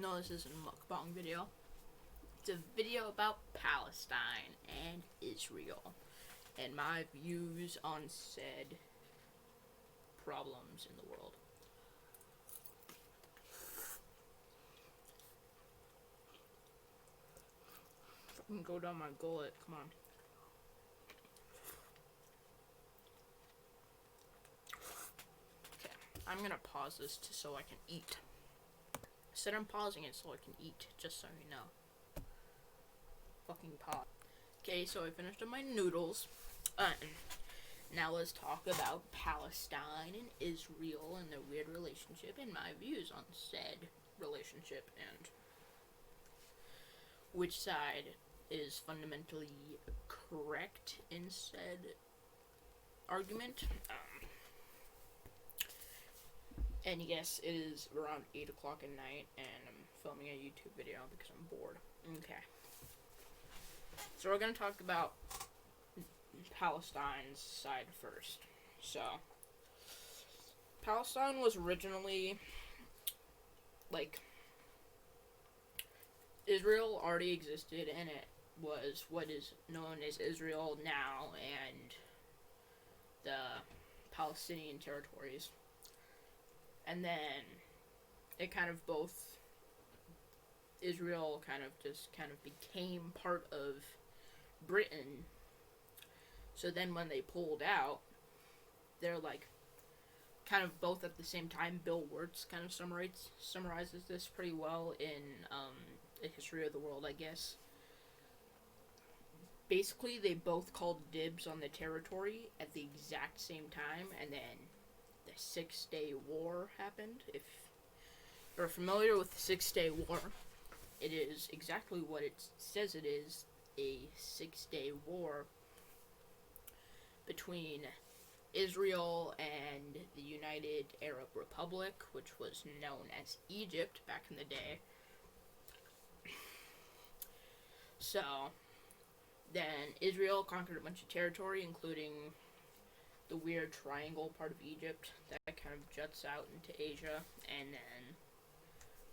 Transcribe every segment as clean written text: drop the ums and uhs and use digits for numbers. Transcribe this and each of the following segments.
No, this isn't a mukbang video. It's a video about Palestine and Israel and my views on said problems in the world. Fucking go down my gullet, come on. Okay, I'm gonna pause this so I can eat. I said I'm pausing it so I can eat, just so you know. Fucking pause. Okay, so I finished up my noodles. Now let's talk about Palestine and Israel and their weird relationship and my views on said relationship and which side is fundamentally correct in said argument. And yes, it is around 8 o'clock at night, and I'm filming a YouTube video because I'm bored. Okay. So we're going to talk about Palestine's side first. So, Palestine was originally, Israel already existed, and it was what is known as Israel now, and the Palestinian territories. And then it kind of both, Israel kind of became part of Britain. So then when they pulled out, they're kind of both at the same time. Bill Wirtz kind of summarizes this pretty well in The History of the World, I guess. Basically, they both called dibs on the territory at the exact same time, and then the 6-Day War happened. If you're familiar with the 6-Day War, it is exactly what it says it is, a 6-day war between Israel and the United Arab Republic, which was known as Egypt back in the day. So, then Israel conquered a bunch of territory, including the weird triangle part of Egypt that kind of juts out into Asia, and then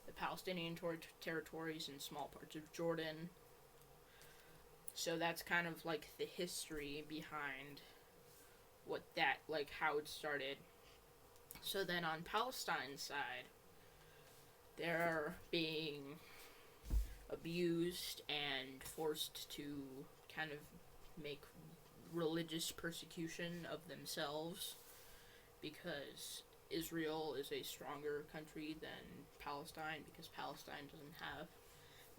the Palestinian territories and small parts of Jordan. So that's kind of the history behind how it started. So then on Palestine's side, they're being abused and forced to kind of make religious persecution of themselves because Israel is a stronger country than Palestine, because Palestine doesn't have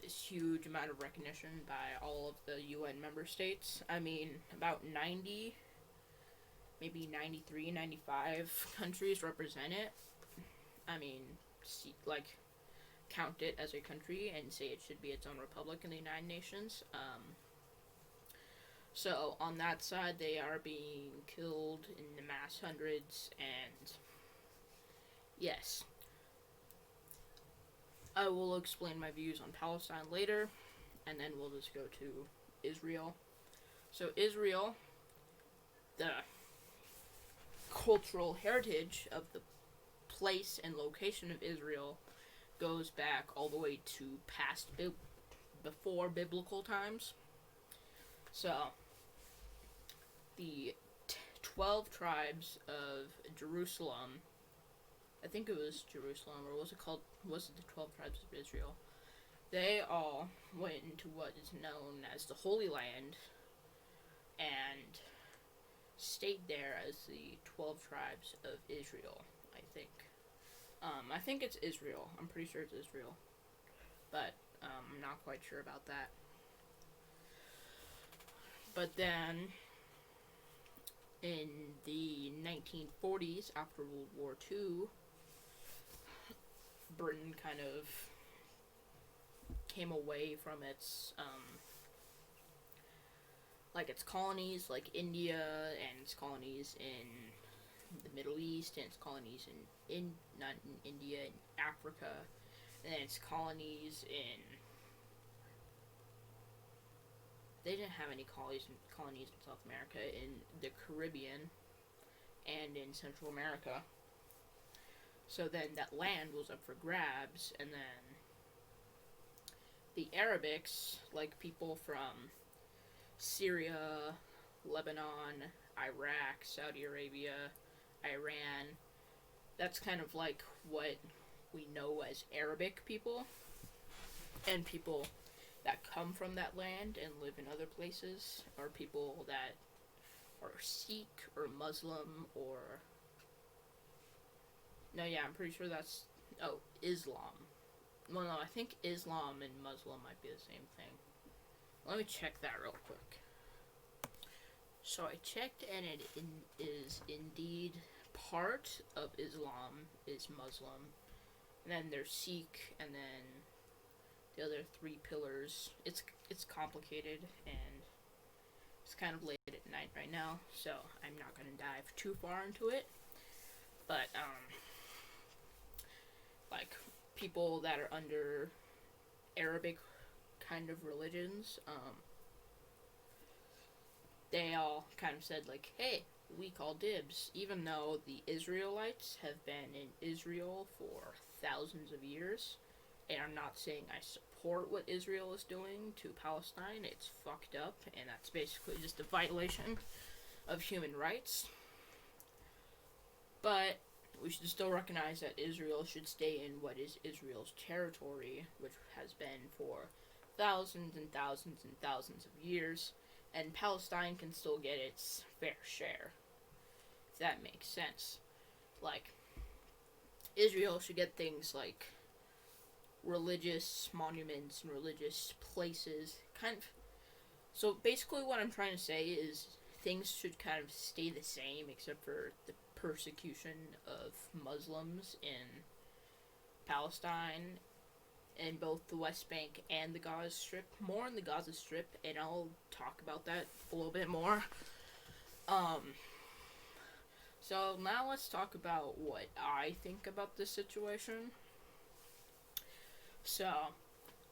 this huge amount of recognition by all of the UN member states. I mean, about 90, maybe 93, 95 countries represent it. I mean, count it as a country and say it should be its own republic in the United Nations. So on that side, they are being killed in the mass hundreds, and yes. I will explain my views on Palestine later, and then we'll just go to Israel. So Israel, the cultural heritage of the place and location of Israel goes back all the way to before biblical times. So, the 12 tribes of Jerusalem, I think it was Jerusalem, or was it the 12 tribes of Israel? They all went into what is known as the Holy Land and stayed there as the 12 tribes of Israel, I think. I think it's Israel. I'm pretty sure it's Israel. But I'm not quite sure about that. But then, in the 1940s, after World War II, Britain kind of came away from its its colonies, like India, and its colonies in the Middle East, and its colonies not in India, in Africa, and its colonies in, they didn't have any colonies in South America, in the Caribbean, and in Central America. So then that land was up for grabs, and then the Arabics, like people from Syria, Lebanon, Iraq, Saudi Arabia, Iran, that's kind of like what we know as Arabic people, and people that come from that land and live in other places are people that are Sikh or Muslim or no, yeah, I'm pretty sure that's Islam. Well, no, I think Islam and Muslim might be the same thing. Let me check that real quick. So I checked, and it is indeed part of Islam is Muslim, and then there's Sikh, and then the other three pillars. It's complicated, and it's kind of late at night right now, so I'm not gonna dive too far into it. But like people that are under Arabic kind of religions, they all kind of said like, hey, we call dibs, even though the Israelites have been in Israel for thousands of years. And I'm not saying I support what Israel is doing to Palestine. It's fucked up, and that's basically just a violation of human rights. But we should still recognize that Israel should stay in what is Israel's territory, which has been for thousands and thousands and thousands of years, and Palestine can still get its fair share, if that makes sense. Like, Israel should get things like religious monuments and religious places, kind of. So basically what I'm trying to say is things should kind of stay the same, except for the persecution of Muslims in Palestine, in both the West Bank and the Gaza Strip. More on the Gaza Strip, and I'll talk about that a little bit more. So now let's talk about what I think about this situation. So,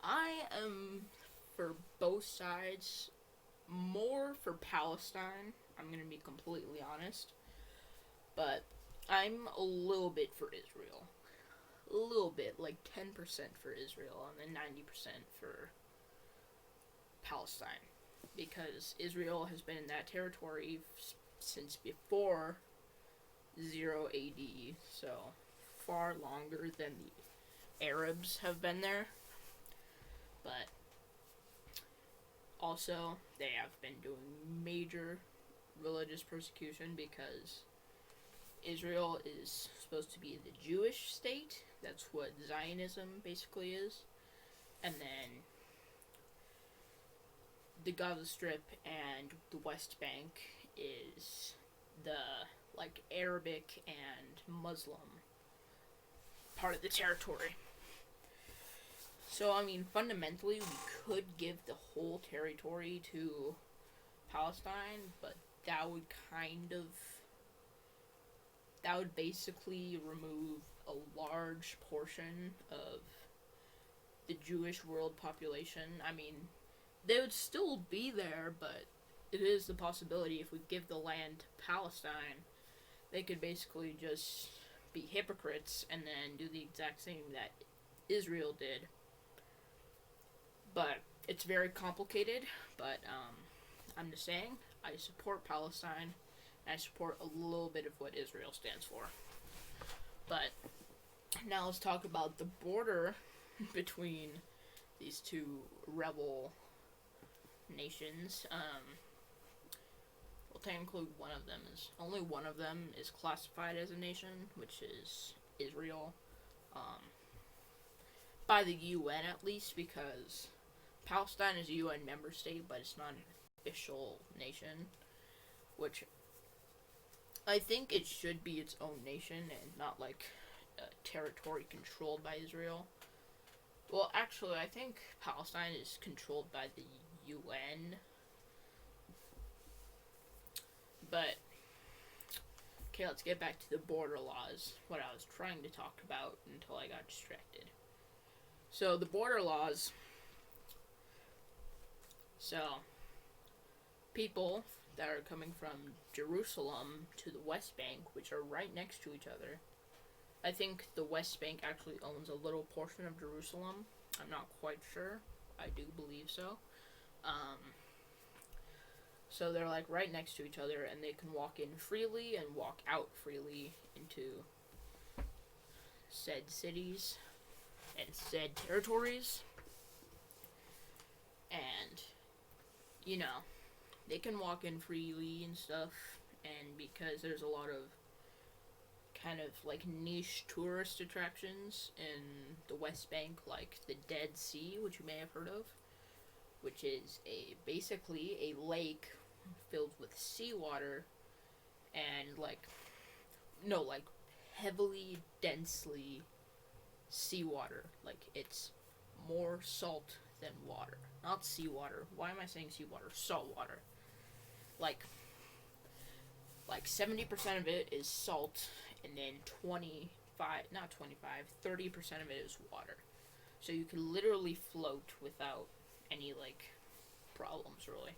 I am for both sides, more for Palestine, I'm gonna be completely honest, but I'm a little bit for Israel. A little bit, like 10% for Israel, and then 90% for Palestine. Because Israel has been in that territory since before 0 AD, so far longer than the Arabs have been there. But also, they have been doing major religious persecution because Israel is supposed to be the Jewish state. That's what Zionism basically is. And then the Gaza Strip and the West Bank is the like Arabic and Muslim part of the territory. So, I mean, fundamentally, we could give the whole territory to Palestine, but that would basically remove a large portion of the Jewish world population. I mean, they would still be there, but it is the possibility if we give the land to Palestine, they could basically just be hypocrites and then do the exact same that Israel did. But it's very complicated, but I'm just saying, I support Palestine, and I support a little bit of what Israel stands for. But now let's talk about the border between these two rebel nations. Well, to include only one of them is classified as a nation, which is Israel. By the UN at least, because Palestine is a UN member state, but it's not an official nation, which I think it should be its own nation and not like a territory controlled by Israel. Well, actually, I think Palestine is controlled by the UN. But, okay, let's get back to the border laws, what I was trying to talk about until I got distracted. So, the border laws. So, people that are coming from Jerusalem to the West Bank, which are right next to each other. I think the West Bank actually owns a little portion of Jerusalem. I'm not quite sure. I do believe so. So they're like right next to each other, and they can walk in freely and walk out freely into said cities and said territories. And, you know, they can walk in freely and stuff, and because there's a lot of kind of like niche tourist attractions in the West Bank, like the Dead Sea, which you may have heard of, which is basically a lake filled with seawater and like heavily densely seawater. Like it's more salt than water. Not seawater. Why am I saying seawater? Salt water. Like 70% of it is salt, and then 30% of it is water. So you can literally float without any like problems really.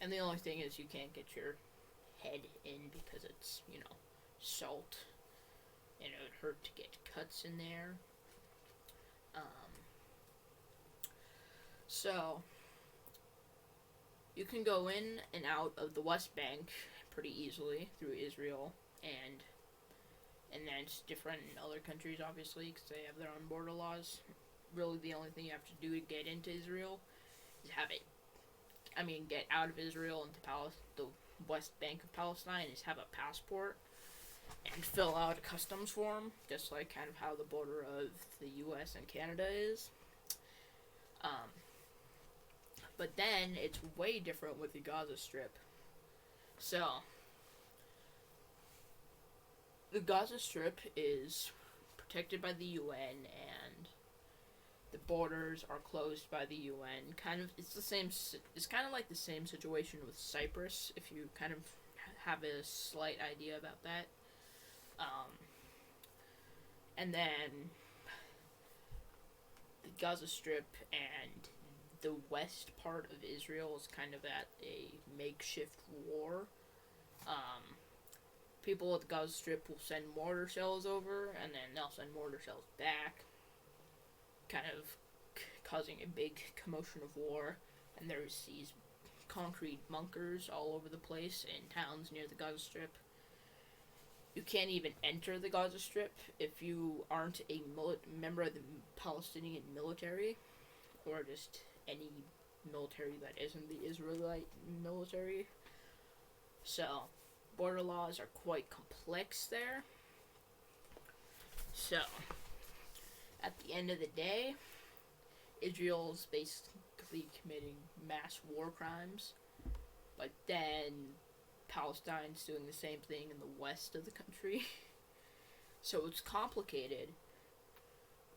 And the only thing is you can't get your head in because it's, salt, and it would hurt to get cuts in there. So you can go in and out of the West Bank pretty easily through Israel, and then it's different in other countries, obviously, because they have their own border laws. Really, the only thing you have to do to get into Israel is get out of Israel into the West Bank of Palestine is have a passport and fill out a customs form, just like kind of how the border of the U.S. and Canada is. But then it's way different with the Gaza Strip. So, the Gaza Strip is protected by the UN, and the borders are closed by the UN. It's kind of like the same situation with Cyprus, if you kind of have a slight idea about that. And then the Gaza Strip and the west part of Israel is kind of at a makeshift war. People at the Gaza Strip will send mortar shells over, and then they'll send mortar shells back, kind of causing a big commotion of war. And there's these concrete bunkers all over the place in towns near the Gaza Strip. You can't even enter the Gaza Strip if you aren't a member of the Palestinian military, or just any military that isn't the Israelite military. So, border laws are quite complex there. So, at the end of the day, Israel's basically committing mass war crimes, but then Palestine's doing the same thing in the west of the country. So it's complicated,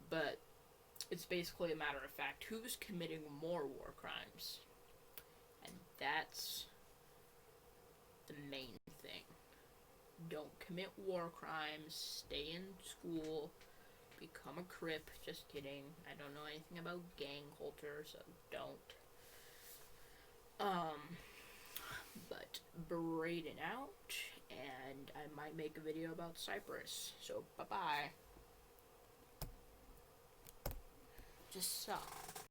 but it's basically a matter of fact who's committing more war crimes. And that's the main thing. Don't commit war crimes, stay in school, become a Crip. Just kidding. I don't know anything about gang culture, so don't. But braiding out, and I might make a video about Cyprus. So, bye-bye. Just stop.